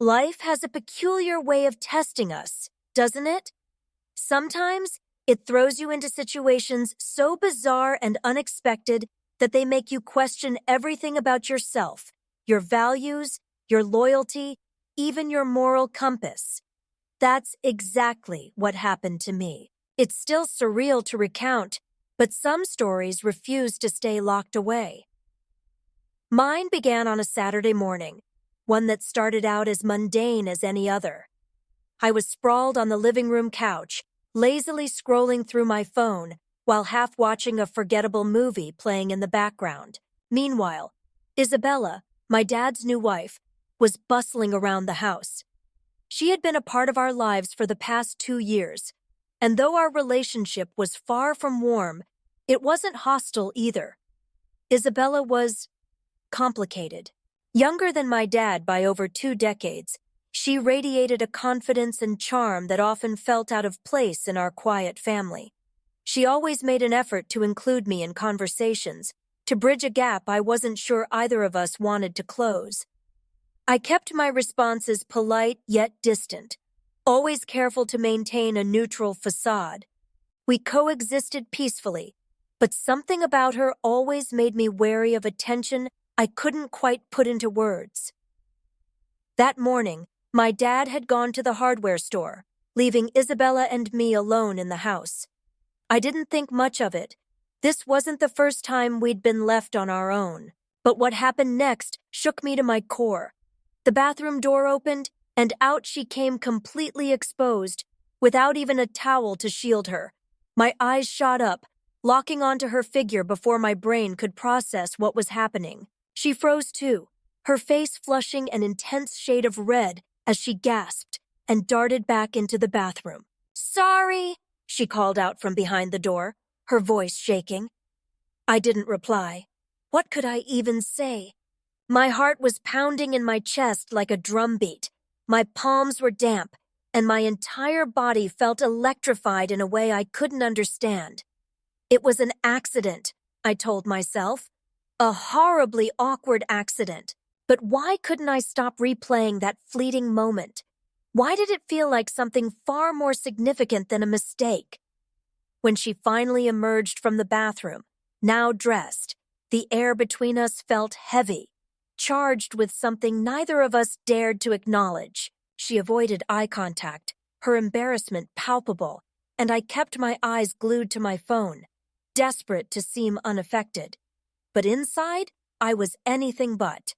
Life has a peculiar way of testing us, doesn't it? Sometimes it throws you into situations so bizarre and unexpected that they make you question everything about yourself, your values, your loyalty, even your moral compass. That's exactly what happened to me. It's still surreal to recount, but some stories refuse to stay locked away. Mine began on a Saturday morning, one that started out as mundane as any other. I was sprawled on the living room couch, lazily scrolling through my phone while half watching a forgettable movie playing in the background. Meanwhile, Isabella, my dad's new wife, was bustling around the house. She had been a part of our lives for the past 2 years, and though our relationship was far from warm, it wasn't hostile either. Isabella was complicated. Younger than my dad by over 2 decades, she radiated a confidence and charm that often felt out of place in our quiet family. She always made an effort to include me in conversations, to bridge a gap I wasn't sure either of us wanted to close. I kept my responses polite yet distant, always careful to maintain a neutral facade. We coexisted peacefully, but something about her always made me wary of attention I couldn't quite put into words. That morning, my dad had gone to the hardware store, leaving Isabella and me alone in the house. I didn't think much of it. This wasn't the first time we'd been left on our own. But what happened next shook me to my core. The bathroom door opened, and out she came completely exposed, without even a towel to shield her. My eyes shot up, locking onto her figure before my brain could process what was happening. She froze too, her face flushing an intense shade of red as she gasped and darted back into the bathroom. "Sorry," she called out from behind the door, her voice shaking. I didn't reply. What could I even say? My heart was pounding in my chest like a drumbeat. My palms were damp, and my entire body felt electrified in a way I couldn't understand. It was an accident, I told myself. A horribly awkward accident. But why couldn't I stop replaying that fleeting moment? Why did it feel like something far more significant than a mistake? When she finally emerged from the bathroom, now dressed, the air between us felt heavy, charged with something neither of us dared to acknowledge. She avoided eye contact, her embarrassment palpable, and I kept my eyes glued to my phone, desperate to seem unaffected. But inside, I was anything but.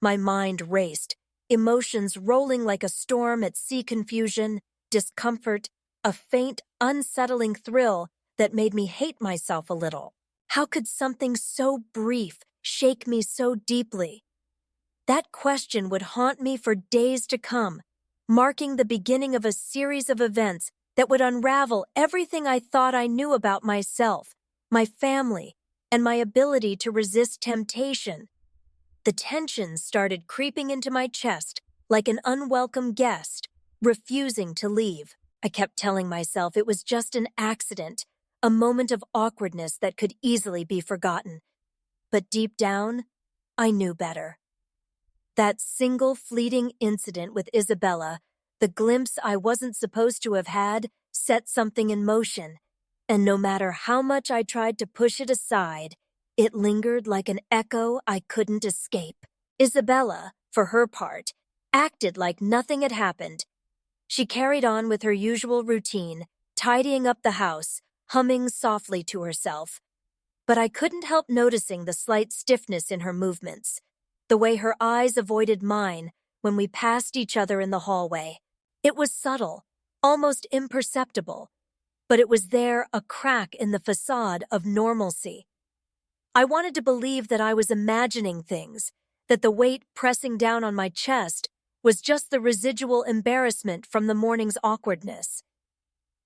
My mind raced, emotions rolling like a storm at sea, confusion, discomfort, a faint, unsettling thrill that made me hate myself a little. How could something so brief shake me so deeply? That question would haunt me for days to come, marking the beginning of a series of events that would unravel everything I thought I knew about myself, my family, and my ability to resist temptation. The tension started creeping into my chest like an unwelcome guest, refusing to leave. I kept telling myself it was just an accident, a moment of awkwardness that could easily be forgotten. But deep down, I knew better. That single fleeting incident with Isabella, the glimpse I wasn't supposed to have had, set something in motion, and no matter how much I tried to push it aside, it lingered like an echo I couldn't escape. Isabella, for her part, acted like nothing had happened. She carried on with her usual routine, tidying up the house, humming softly to herself. But I couldn't help noticing the slight stiffness in her movements, the way her eyes avoided mine when we passed each other in the hallway. It was subtle, almost imperceptible, but it was there, a crack in the facade of normalcy. I wanted to believe that I was imagining things, that the weight pressing down on my chest was just the residual embarrassment from the morning's awkwardness.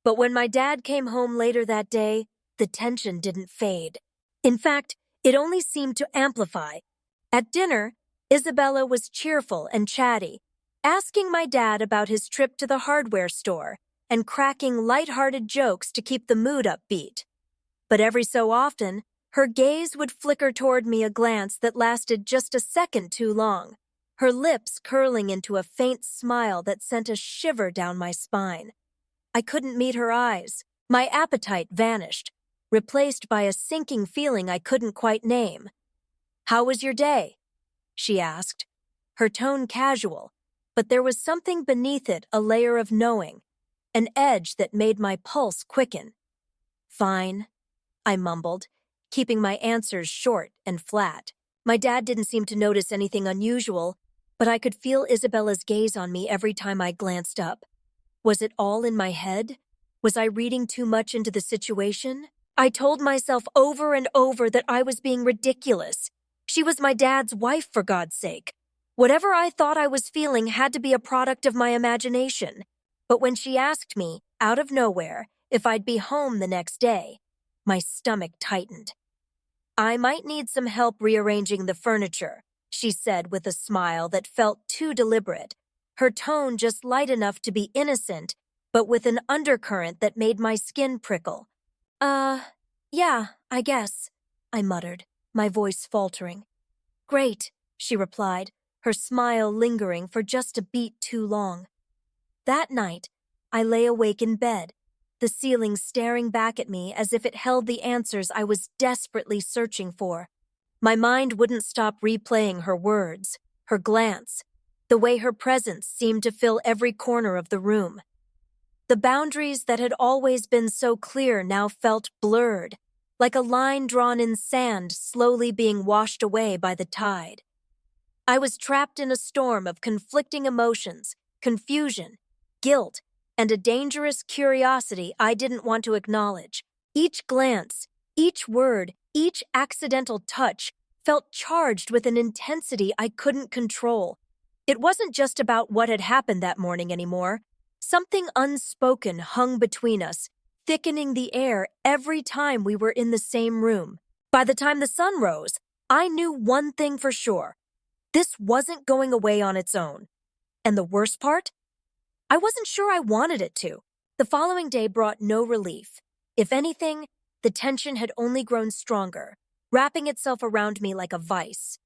But when my dad came home later that day, the tension didn't fade. In fact, it only seemed to amplify. At dinner, Isabella was cheerful and chatty, asking my dad about his trip to the hardware store and cracking light-hearted jokes to keep the mood upbeat. But every so often, her gaze would flicker toward me, a glance that lasted just a second too long. her lips curling into a faint smile that sent a shiver down my spine. I couldn't meet her eyes. My appetite vanished, replaced by a sinking feeling I couldn't quite name. "How was your day?" she asked, her tone casual, but there was something beneath it, a layer of knowing, an edge that made my pulse quicken. "Fine," I mumbled, keeping my answers short and flat. My dad didn't seem to notice anything unusual, but I could feel Isabella's gaze on me every time I glanced up. Was it all in my head? Was I reading too much into the situation? I told myself over and over that I was being ridiculous. She was my dad's wife, for God's sake. Whatever I thought I was feeling had to be a product of my imagination. But when she asked me, out of nowhere, if I'd be home the next day, my stomach tightened. "I might need some help rearranging the furniture," she said with a smile that felt too deliberate, her tone just light enough to be innocent, but with an undercurrent that made my skin prickle. Yeah, I guess," I muttered, my voice faltering. "Great," she replied, her smile lingering for just a beat too long. That night, I lay awake in bed, the ceiling staring back at me as if it held the answers I was desperately searching for. My mind wouldn't stop replaying her words, her glance, the way her presence seemed to fill every corner of the room. The boundaries that had always been so clear now felt blurred, like a line drawn in sand slowly being washed away by the tide. I was trapped in a storm of conflicting emotions, confusion, guilt, and a dangerous curiosity I didn't want to acknowledge. Each glance, each word, each accidental touch felt charged with an intensity I couldn't control. It wasn't just about what had happened that morning anymore. Something unspoken hung between us, thickening the air every time we were in the same room. By the time the sun rose, I knew one thing for sure. This wasn't going away on its own. And the worst part? I wasn't sure I wanted it to. The following day brought no relief. If anything, the tension had only grown stronger, wrapping itself around me like a vice.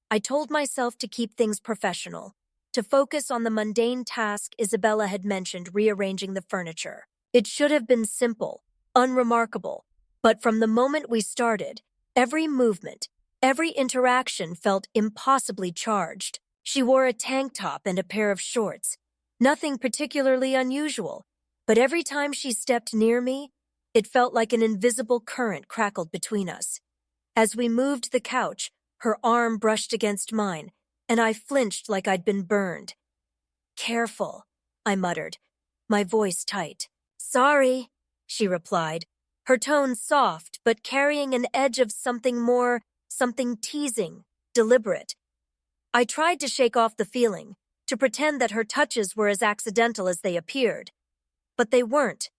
I told myself to keep things professional, to focus on the mundane task Isabella had mentioned, rearranging the furniture. It should have been simple, unremarkable, but from the moment we started, every movement, every interaction felt impossibly charged. She wore a tank top and a pair of shorts. Nothing particularly unusual, but every time she stepped near me, it felt like an invisible current crackled between us. As we moved the couch, her arm brushed against mine, and I flinched like I'd been burned. "Careful," I muttered, my voice tight. "Sorry," she replied, her tone soft but carrying an edge of something more, something teasing, deliberate. I tried to shake off the feeling, to pretend that her touches were as accidental as they appeared. But they weren't.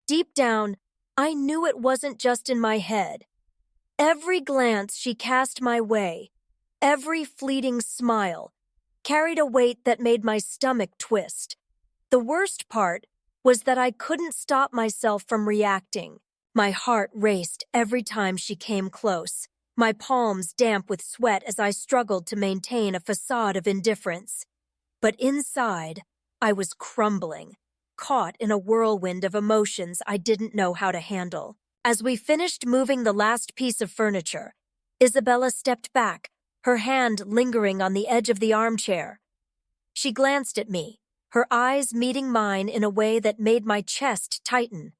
Deep down, I knew it wasn't just in my head. Every glance she cast my way, every fleeting smile, carried a weight that made my stomach twist. The worst part was that I couldn't stop myself from reacting. My heart raced every time she came close, my palms damp with sweat as I struggled to maintain a facade of indifference. But inside, I was crumbling, caught in a whirlwind of emotions I didn't know how to handle. As we finished moving the last piece of furniture, Isabella stepped back, her hand lingering on the edge of the armchair. She glanced at me, her eyes meeting mine in a way that made my chest tighten.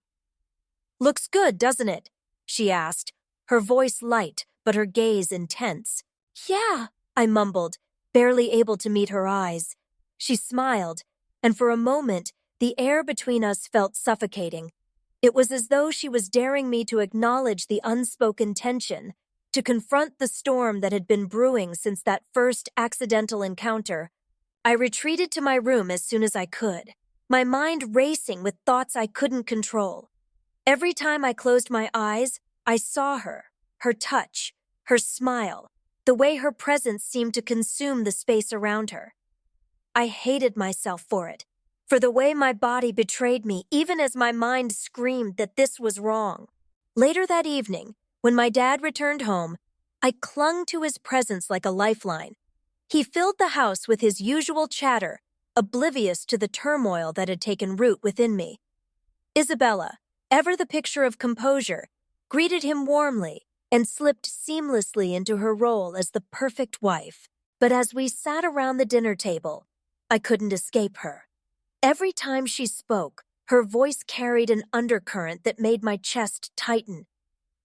"Looks good, doesn't it?" she asked, her voice light but her gaze intense. "Yeah," I mumbled, barely able to meet her eyes. She smiled, and for a moment, the air between us felt suffocating. It was as though she was daring me to acknowledge the unspoken tension, to confront the storm that had been brewing since that first accidental encounter. I retreated to my room as soon as I could, my mind racing with thoughts I couldn't control. Every time I closed my eyes, I saw her touch, her smile, the way her presence seemed to consume the space around her. I hated myself for it, for the way my body betrayed me even as my mind screamed that this was wrong. Later that evening, when my dad returned home, I clung to his presence like a lifeline. He filled the house with his usual chatter, oblivious to the turmoil that had taken root within me. Isabella, ever the picture of composure, greeted him warmly and slipped seamlessly into her role as the perfect wife. But as we sat around the dinner table, I couldn't escape her. Every time she spoke, her voice carried an undercurrent that made my chest tighten.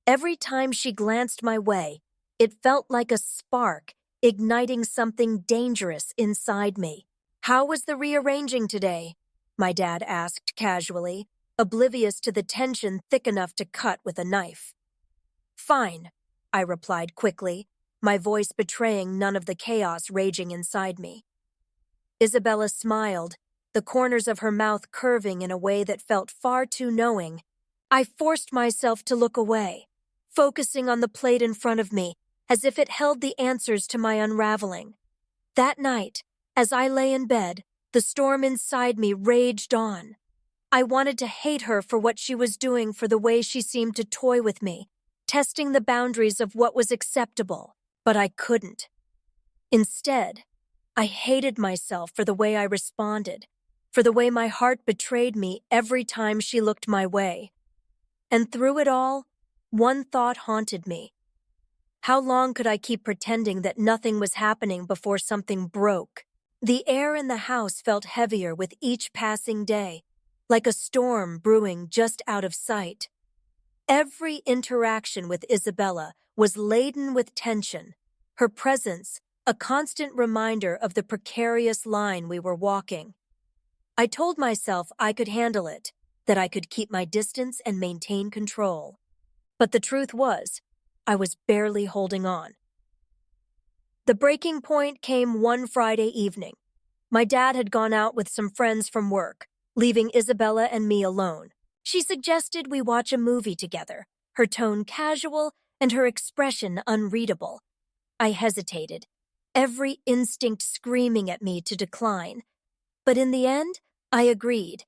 Every time she glanced my way, it felt like a spark, igniting something dangerous inside me. "How was the rearranging today?" my dad asked casually, oblivious to the tension thick enough to cut with a knife. "Fine," I replied quickly, my voice betraying none of the chaos raging inside me. Isabella smiled, the corners of her mouth curving in a way that felt far too knowing. I forced myself to look away, focusing on the plate in front of me, as if it held the answers to my unraveling. That night, as I lay in bed, the storm inside me raged on. I wanted to hate her for what she was doing, for the way she seemed to toy with me, testing the boundaries of what was acceptable, but I couldn't. Instead, I hated myself for the way I responded, for the way my heart betrayed me every time she looked my way. And through it all, one thought haunted me. How long could I keep pretending that nothing was happening before something broke? The air in the house felt heavier with each passing day, like a storm brewing just out of sight. Every interaction with Isabella was laden with tension, her presence a constant reminder of the precarious line we were walking. I told myself I could handle it, that I could keep my distance and maintain control. But the truth was, I was barely holding on. The breaking point came one Friday evening. My dad had gone out with some friends from work, leaving Isabella and me alone. She suggested we watch a movie together, her tone casual and her expression unreadable. I hesitated, every instinct screaming at me to decline. But in the end, I agreed,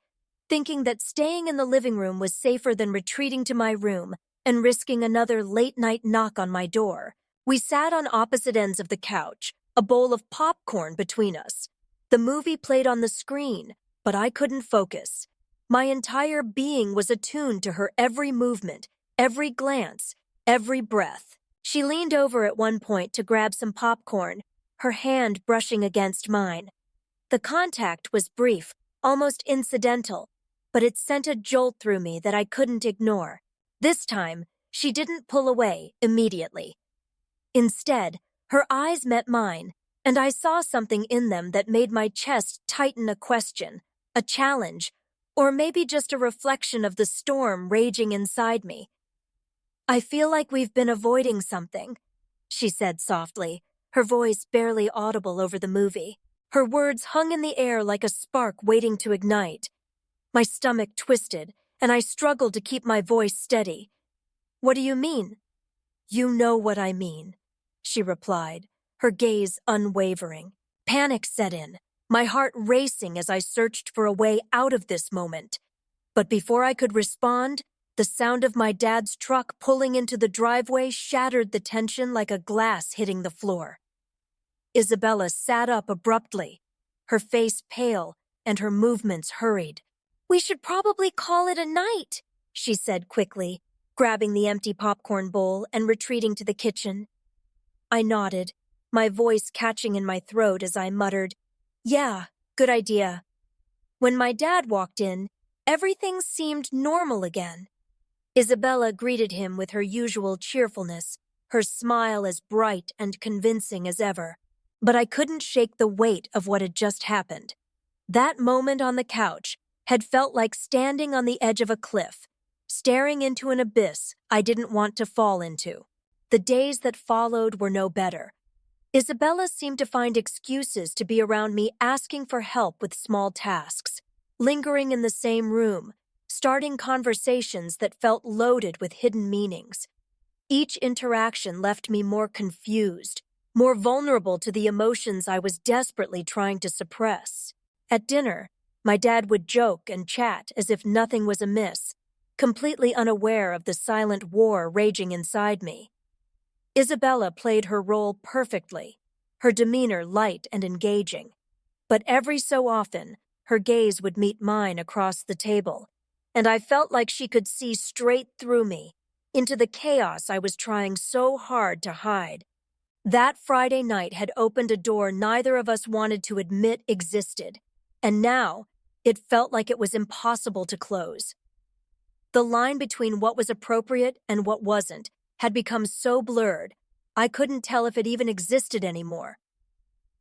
thinking that staying in the living room was safer than retreating to my room and risking another late-night knock on my door. We sat on opposite ends of the couch, a bowl of popcorn between us. The movie played on the screen, but I couldn't focus. My entire being was attuned to her every movement, every glance, every breath. She leaned over at one point to grab some popcorn, her hand brushing against mine. The contact was brief, almost incidental, but it sent a jolt through me that I couldn't ignore. This time, she didn't pull away immediately. Instead, her eyes met mine, and I saw something in them that made my chest tighten, a question, a challenge, or maybe just a reflection of the storm raging inside me. "I feel like we've been avoiding something," she said softly, her voice barely audible over the movie. Her words hung in the air like a spark waiting to ignite. My stomach twisted, and I struggled to keep my voice steady. "What do you mean?" "You know what I mean," she replied, her gaze unwavering. Panic set in, my heart racing as I searched for a way out of this moment. But before I could respond, the sound of my dad's truck pulling into the driveway shattered the tension like a glass hitting the floor. Isabella sat up abruptly, her face pale and her movements hurried. "We should probably call it a night," she said quickly, grabbing the empty popcorn bowl and retreating to the kitchen. I nodded, my voice catching in my throat as I muttered, "Yeah, good idea." When my dad walked in, everything seemed normal again. Isabella greeted him with her usual cheerfulness, her smile as bright and convincing as ever. But I couldn't shake the weight of what had just happened. That moment on the couch had felt like standing on the edge of a cliff, staring into an abyss I didn't want to fall into. The days that followed were no better. Isabella seemed to find excuses to be around me, asking for help with small tasks, lingering in the same room, starting conversations that felt loaded with hidden meanings. Each interaction left me more confused, more vulnerable to the emotions I was desperately trying to suppress. At dinner, my dad would joke and chat as if nothing was amiss, completely unaware of the silent war raging inside me. Isabella played her role perfectly, her demeanor light and engaging. But every so often, her gaze would meet mine across the table, and I felt like she could see straight through me, into the chaos I was trying so hard to hide. That Friday night had opened a door neither of us wanted to admit existed, and now it felt like it was impossible to close. The line between what was appropriate and what wasn't had become so blurred, I couldn't tell if it even existed anymore.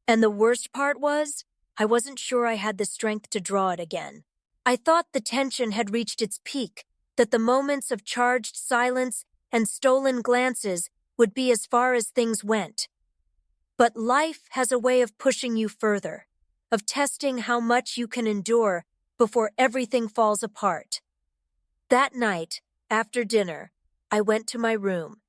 And the worst part was, I wasn't sure I had the strength to draw it again. I thought the tension had reached its peak, that the moments of charged silence and stolen glances would be as far as things went. But life has a way of pushing you further, of testing how much you can endure before everything falls apart. That night, after dinner, I went to my room,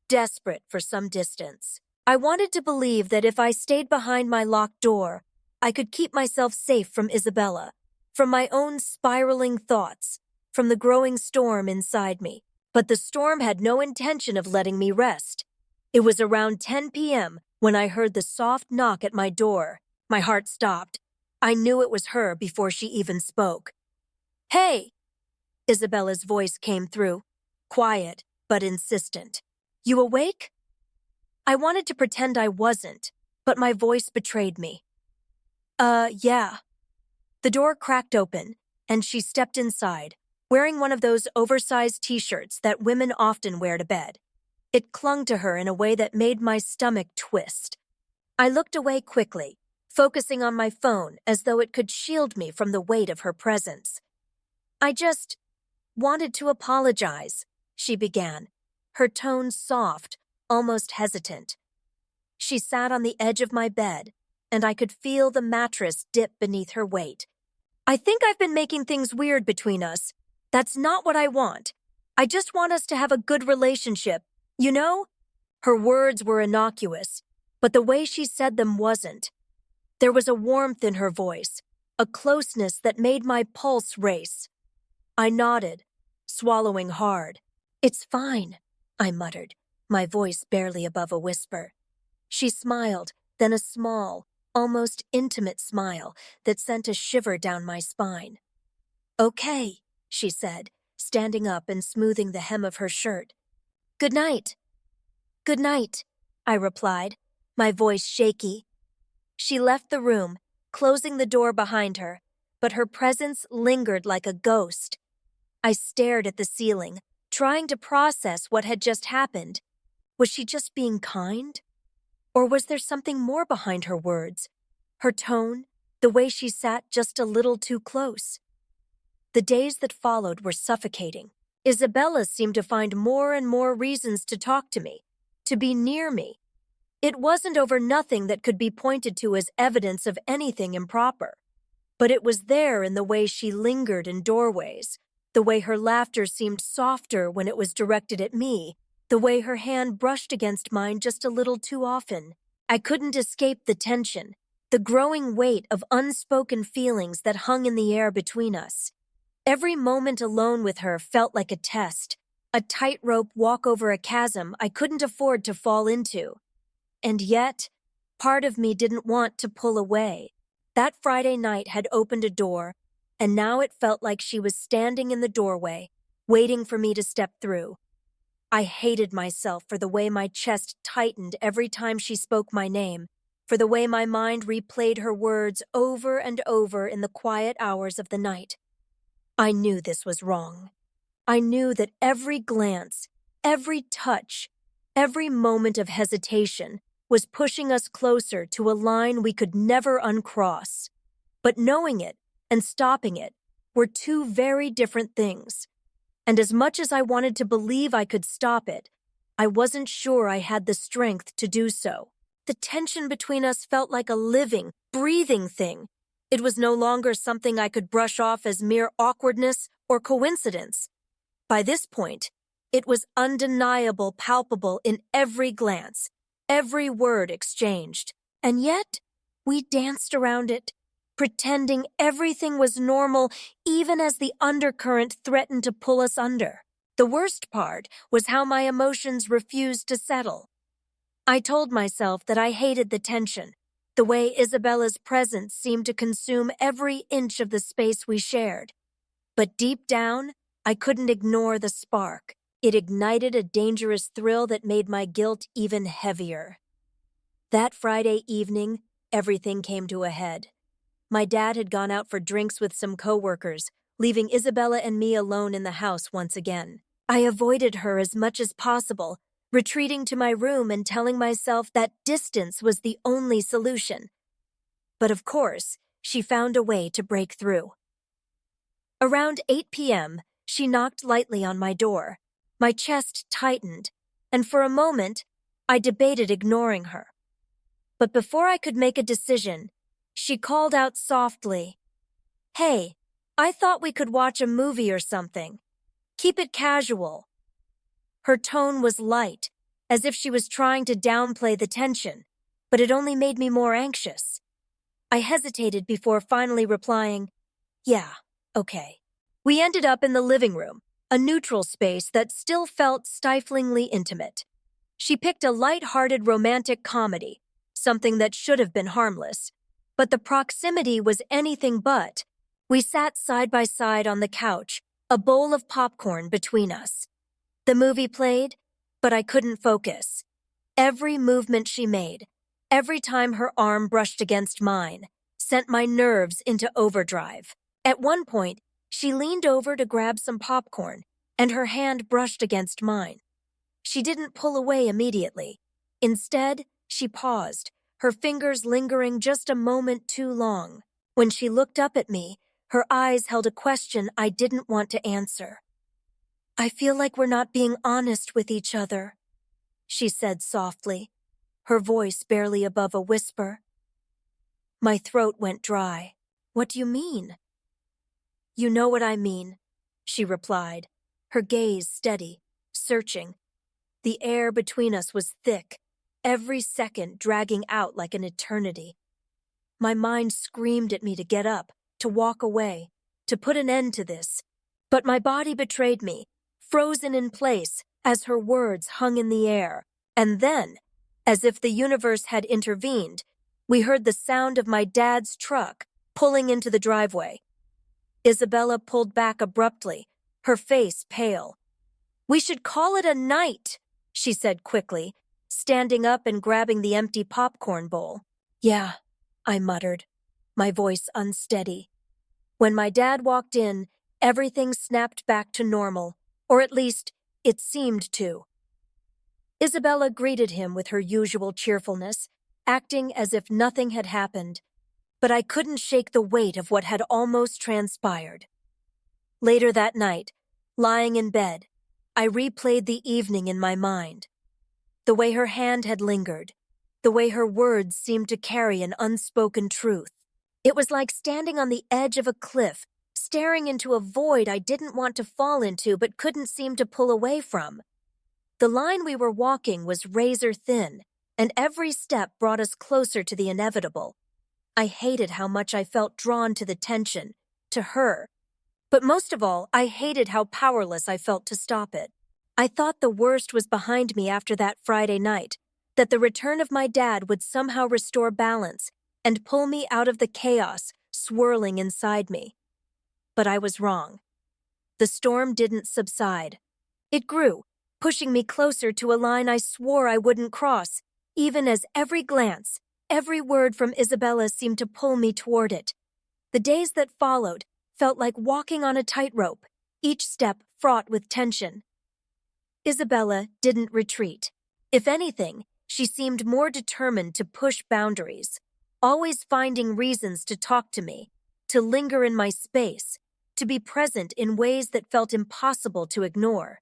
desperate for some distance. I wanted to believe that if I stayed behind my locked door, I could keep myself safe from Isabella, from my own spiraling thoughts, from the growing storm inside me. But the storm had no intention of letting me rest. It was around 10 p.m. when I heard the soft knock at my door. My heart stopped. I knew it was her before she even spoke. "Hey!" Isabella's voice came through, quiet but insistent. "You awake?" I wanted to pretend I wasn't, but my voice betrayed me. Yeah." The door cracked open, and she stepped inside, wearing one of those oversized t-shirts that women often wear to bed. It clung to her in a way that made my stomach twist. I looked away quickly, focusing on my phone as though it could shield me from the weight of her presence. "I just wanted to apologize," she began, her tone soft, almost hesitant. She sat on the edge of my bed, and I could feel the mattress dip beneath her weight. "I think I've been making things weird between us. That's not what I want. I just want us to have a good relationship, you know?" Her words were innocuous, but the way she said them wasn't. There was a warmth in her voice, a closeness that made my pulse race. I nodded, swallowing hard. "It's fine," I muttered, my voice barely above a whisper. She smiled, then a small, almost intimate smile that sent a shiver down my spine. "Okay," she said, standing up and smoothing the hem of her shirt. "Good night." "Good night," I replied, my voice shaky. She left the room, closing the door behind her, but her presence lingered like a ghost. I stared at the ceiling, trying to process what had just happened. Was she just being kind? Or was there something more behind her words? Her tone, the way she sat just a little too close. The days that followed were suffocating. Isabella seemed to find more and more reasons to talk to me, to be near me. It wasn't over nothing that could be pointed to as evidence of anything improper. But it was there in the way she lingered in doorways, the way her laughter seemed softer when it was directed at me, the way her hand brushed against mine just a little too often. I couldn't escape the tension, the growing weight of unspoken feelings that hung in the air between us. Every moment alone with her felt like a test, a tightrope walk over a chasm I couldn't afford to fall into. And yet, part of me didn't want to pull away. That Friday night had opened a door, and now it felt like she was standing in the doorway, waiting for me to step through. I hated myself for the way my chest tightened every time she spoke my name, for the way my mind replayed her words over and over in the quiet hours of the night. I knew this was wrong. I knew that every glance, every touch, every moment of hesitation was pushing us closer to a line we could never uncross. But knowing it and stopping it were two very different things. And as much as I wanted to believe I could stop it, I wasn't sure I had the strength to do so. The tension between us felt like a living, breathing thing. It was no longer something I could brush off as mere awkwardness or coincidence. By this point, it was undeniable, palpable in every glance, every word exchanged. And yet, we danced around it, pretending everything was normal even as the undercurrent threatened to pull us under. The worst part was how my emotions refused to settle. I told myself that I hated the tension, the way Isabella's presence seemed to consume every inch of the space we shared. But deep down, I couldn't ignore the spark. It ignited a dangerous thrill that made my guilt even heavier. That Friday evening, everything came to a head. My dad had gone out for drinks with some coworkers, leaving Isabella and me alone in the house once again. I avoided her as much as possible, retreating to my room and telling myself that distance was the only solution. But of course, she found a way to break through. Around 8 p.m., she knocked lightly on my door. My chest tightened, and for a moment, I debated ignoring her. But before I could make a decision, she called out softly, "Hey, I thought we could watch a movie or something. Keep it casual." Her tone was light, as if she was trying to downplay the tension, but it only made me more anxious. I hesitated before finally replying, "Yeah, okay." We ended up in the living room, a neutral space that still felt stiflingly intimate. She picked a light-hearted romantic comedy, something that should have been harmless, but the proximity was anything but. We sat side by side on the couch, a bowl of popcorn between us. The movie played, but I couldn't focus. Every movement she made, every time her arm brushed against mine, sent my nerves into overdrive. At one point, she leaned over to grab some popcorn, and her hand brushed against mine. She didn't pull away immediately. Instead, she paused, her fingers lingering just a moment too long. When she looked up at me, her eyes held a question I didn't want to answer. "I feel like we're not being honest with each other," she said softly, her voice barely above a whisper. My throat went dry. "What do you mean?" "You know what I mean," she replied, her gaze steady, searching. The air between us was thick, every second dragging out like an eternity. My mind screamed at me to get up, to walk away, to put an end to this. But my body betrayed me, frozen in place as her words hung in the air. And then, as if the universe had intervened, we heard the sound of my dad's truck pulling into the driveway. Isabella pulled back abruptly, her face pale. "We should call it a night," she said quickly, standing up and grabbing the empty popcorn bowl. "Yeah," I muttered, my voice unsteady. When my dad walked in, everything snapped back to normal, or at least, it seemed to. Isabella greeted him with her usual cheerfulness, acting as if nothing had happened, but I couldn't shake the weight of what had almost transpired. Later that night, lying in bed, I replayed the evening in my mind. The way her hand had lingered, the way her words seemed to carry an unspoken truth. It was like standing on the edge of a cliff, staring into a void I didn't want to fall into but couldn't seem to pull away from. The line we were walking was razor thin, and every step brought us closer to the inevitable. I hated how much I felt drawn to the tension, to her. But most of all, I hated how powerless I felt to stop it. I thought the worst was behind me after that Friday night, that the return of my dad would somehow restore balance and pull me out of the chaos swirling inside me. But I was wrong. The storm didn't subside. It grew, pushing me closer to a line I swore I wouldn't cross, even as every glance, every word from Isabella seemed to pull me toward it. The days that followed felt like walking on a tightrope, each step fraught with tension. Isabella didn't retreat. If anything, she seemed more determined to push boundaries, always finding reasons to talk to me, to linger in my space, to be present in ways that felt impossible to ignore.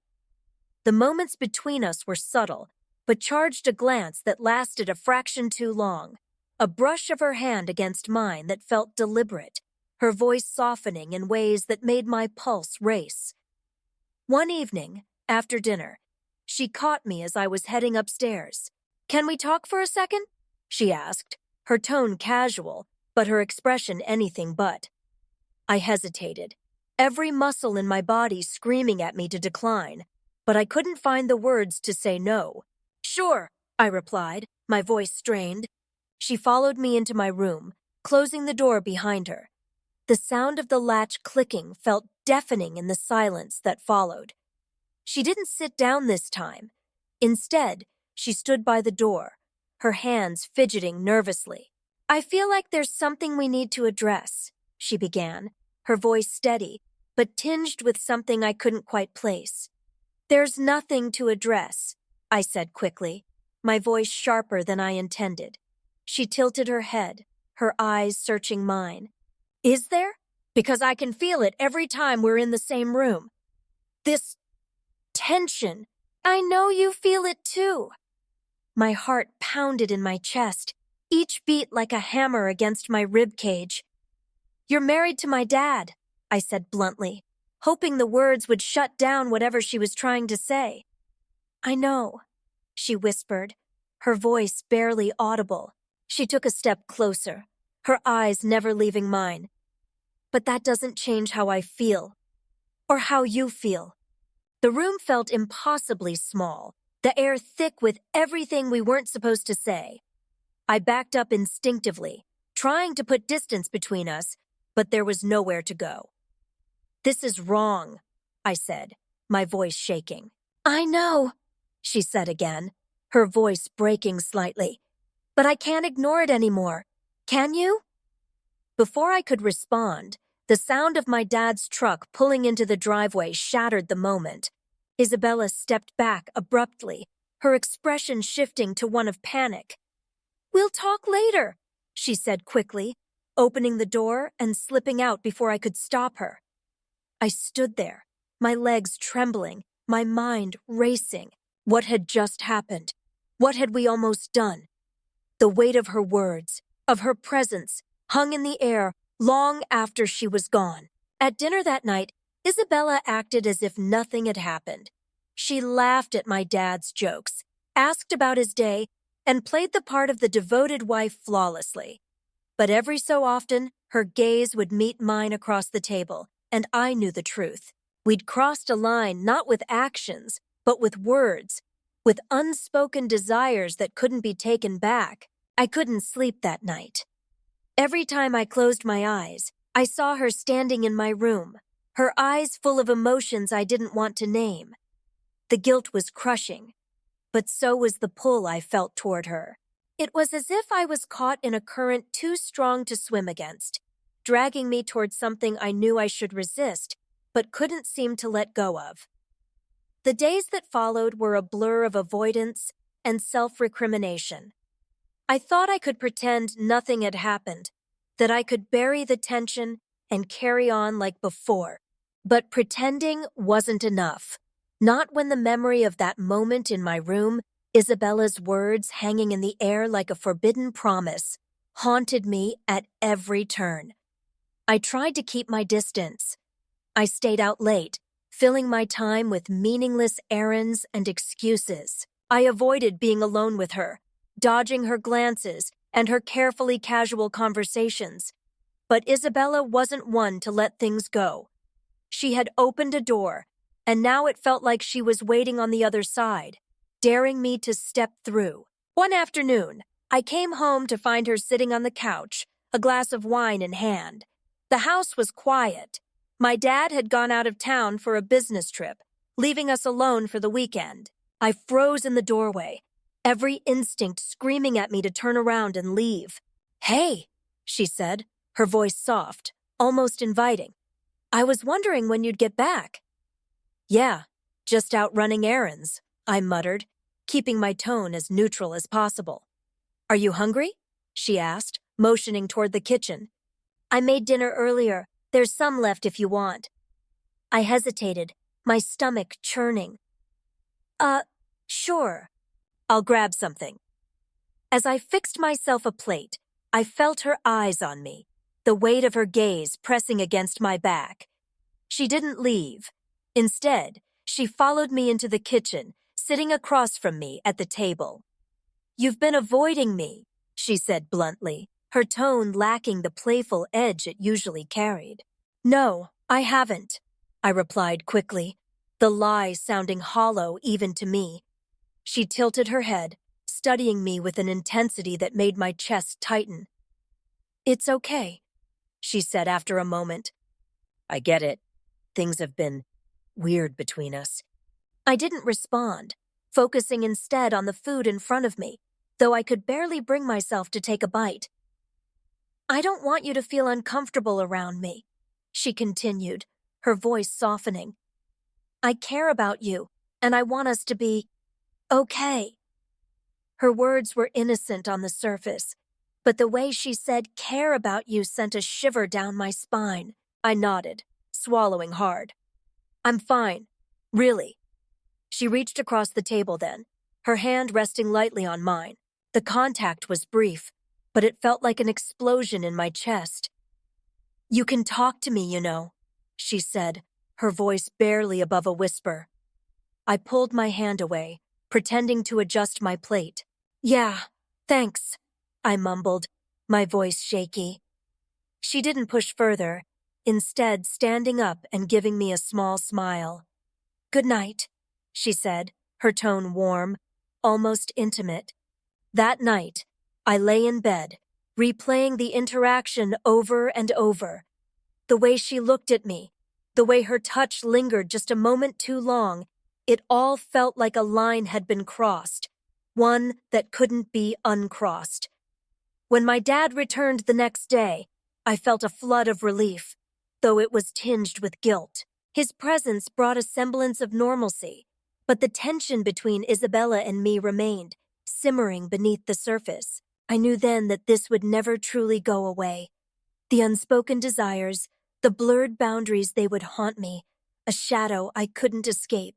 The moments between us were subtle, but charged a glance that lasted a fraction too long, a brush of her hand against mine that felt deliberate, her voice softening in ways that made my pulse race. One evening, after dinner, she caught me as I was heading upstairs. "Can we talk for a second?" she asked, her tone casual, but her expression anything but. I hesitated, every muscle in my body screaming at me to decline, but I couldn't find the words to say no. "Sure, I replied, my voice strained. She followed me into my room, closing the door behind her. The sound of the latch clicking felt deafening in the silence that followed. She didn't sit down this time. Instead, she stood by the door, her hands fidgeting nervously. I feel like there's something we need to address, she began, her voice steady, but tinged with something I couldn't quite place. There's nothing to address, I said quickly, my voice sharper than I intended. She tilted her head, her eyes searching mine. Is there? Because I can feel it every time we're in the same room. This tension. I know you feel it too. My heart pounded in my chest, each beat like a hammer against my rib cage. You're married to my dad, I said bluntly, hoping the words would shut down whatever she was trying to say. I know, she whispered, her voice barely audible. She took a step closer, her eyes never leaving mine. But that doesn't change how I feel, or how you feel. The room felt impossibly small, the air thick with everything we weren't supposed to say. I backed up instinctively, trying to put distance between us, but there was nowhere to go. This is wrong, I said, my voice shaking. I know, she said again, her voice breaking slightly. But I can't ignore it anymore. Can you? Before I could respond, the sound of my dad's truck pulling into the driveway shattered the moment. Isabella stepped back abruptly, her expression shifting to one of panic. We'll talk later, she said quickly, opening the door and slipping out before I could stop her. I stood there, my legs trembling, my mind racing. What had just happened? What had we almost done? The weight of her words, of her presence, hung in the air long after she was gone. At dinner that night, Isabella acted as if nothing had happened. She laughed at my dad's jokes, asked about his day, and played the part of the devoted wife flawlessly. But every so often, her gaze would meet mine across the table, and I knew the truth. We'd crossed a line not with actions, but with words, with unspoken desires that couldn't be taken back. I couldn't sleep that night. Every time I closed my eyes, I saw her standing in my room, her eyes full of emotions I didn't want to name. The guilt was crushing, but so was the pull I felt toward her. It was as if I was caught in a current too strong to swim against, dragging me toward something I knew I should resist, but couldn't seem to let go of. The days that followed were a blur of avoidance and self-recrimination. I thought I could pretend nothing had happened, that I could bury the tension and carry on like before. But pretending wasn't enough. Not when the memory of that moment in my room, Isabella's words hanging in the air like a forbidden promise, haunted me at every turn. I tried to keep my distance. I stayed out late, filling my time with meaningless errands and excuses. I avoided being alone with her, dodging her glances and her carefully casual conversations. But Isabella wasn't one to let things go. She had opened a door, and now it felt like she was waiting on the other side, daring me to step through. One afternoon, I came home to find her sitting on the couch, a glass of wine in hand. The house was quiet. My dad had gone out of town for a business trip, leaving us alone for the weekend. I froze in the doorway, every instinct screaming at me to turn around and leave. Hey, she said, her voice soft, almost inviting. I was wondering when you'd get back. Yeah, just out running errands, I muttered, keeping my tone as neutral as possible. Are you hungry? She asked, motioning toward the kitchen. I made dinner earlier. There's some left if you want. I hesitated, my stomach churning. Sure. I'll grab something. As I fixed myself a plate, I felt her eyes on me, the weight of her gaze pressing against my back. She didn't leave. Instead, she followed me into the kitchen, sitting across from me at the table. You've been avoiding me, she said bluntly, her tone lacking the playful edge it usually carried. No, I haven't, I replied quickly, the lie sounding hollow even to me. She tilted her head, studying me with an intensity that made my chest tighten. "It's okay," she said after a moment. "I get it. Things have been weird between us." I didn't respond, focusing instead on the food in front of me, though I could barely bring myself to take a bite. "I don't want you to feel uncomfortable around me," she continued, her voice softening. "I care about you, and I want us to be okay." Her words were innocent on the surface, but the way she said care about you sent a shiver down my spine. I nodded, swallowing hard. "I'm fine. Really." She reached across the table then, her hand resting lightly on mine. The contact was brief, but it felt like an explosion in my chest. "You can talk to me, you know," she said, her voice barely above a whisper. I pulled my hand away, pretending to adjust my plate. "Yeah, thanks," I mumbled, my voice shaky. She didn't push further, instead standing up and giving me a small smile. "Good night," she said, her tone warm, almost intimate. That night, I lay in bed, replaying the interaction over and over. The way she looked at me, the way her touch lingered just a moment too long, it all felt like a line had been crossed, one that couldn't be uncrossed. When my dad returned the next day, I felt a flood of relief, though it was tinged with guilt. His presence brought a semblance of normalcy, but the tension between Isabella and me remained, simmering beneath the surface. I knew then that this would never truly go away. The unspoken desires, the blurred boundaries, they would haunt me, a shadow I couldn't escape.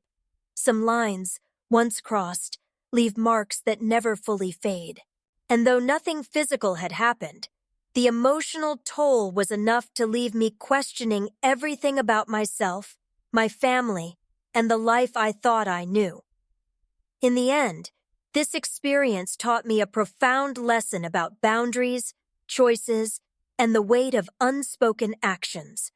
Some lines, once crossed, leave marks that never fully fade. And though nothing physical had happened, the emotional toll was enough to leave me questioning everything about myself, my family, and the life I thought I knew. In the end, this experience taught me a profound lesson about boundaries, choices, and the weight of unspoken actions.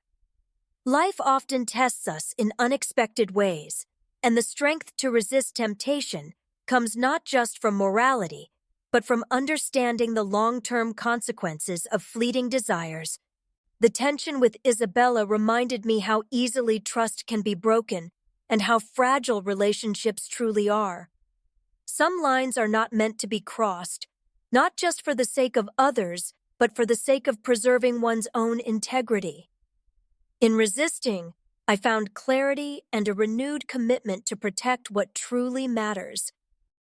Life often tests us in unexpected ways, and the strength to resist temptation comes not just from morality, but from understanding the long-term consequences of fleeting desires. The tension with Isabella reminded me how easily trust can be broken and how fragile relationships truly are. Some lines are not meant to be crossed, not just for the sake of others, but for the sake of preserving one's own integrity. In resisting, I found clarity and a renewed commitment to protect what truly matters.